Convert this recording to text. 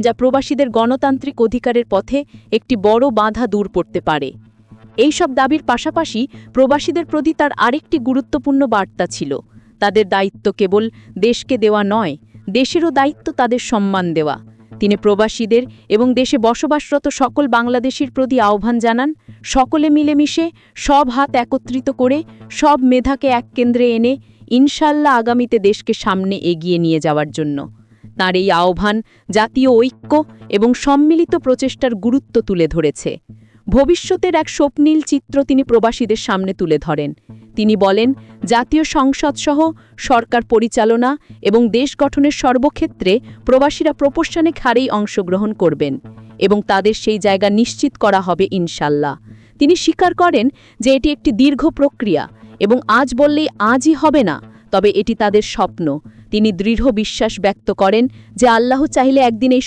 যা প্রবাসীদের গণতান্ত্রিক অধিকারের পথে একটি বড় বাধা দূর করতে পারে। এই সব দাবির পাশাপাশি প্রবাসীদের প্রতি তার আরেকটি গুরুত্বপূর্ণ বার্তা ছিল। তাদের দায়িত্ব কেবল দেশকে দেওয়া নয়, দেশেরও দায়িত্ব তাদের সম্মান দেওয়া। তিনি প্রবাসীদের এবং দেশে বসবাসরত সকল বাংলাদেশির প্রতি আহ্বান জানান, সকলে মিলেমিশে সব হাত একত্রিত করে সব মেধাকে এক কেন্দ্রে এনে ইনশাল্লাহ আগামীতে দেশকে সামনে এগিয়ে নিয়ে যাওয়ার জন্য। তাঁর এই আহ্বান জাতীয় ঐক্য এবং সম্মিলিত প্রচেষ্টার গুরুত্ব তুলে ধরেছে। ভবিষ্যতের এক স্বপ্নীল চিত্র তিনি প্রবাসীদের সামনে তুলে ধরেন। তিনি বলেন, জাতীয় সংসদসহ সরকার পরিচালনা এবং দেশ গঠনের সর্বক্ষেত্রে প্রবাসীরা প্রপোর্শনে হারেই অংশগ্রহণ করবেন এবং তাদের সেই জায়গা নিশ্চিত করা হবে ইনশাল্লাহ। তিনি স্বীকার করেন যে এটি একটি দীর্ঘ প্রক্রিয়া এবং আজ বললেই আজই হবে না, তবে এটি তাদের স্বপ্ন। তিনি দৃঢ় বিশ্বাস ব্যক্ত করেন যে আল্লাহ চাইলে একদিন এই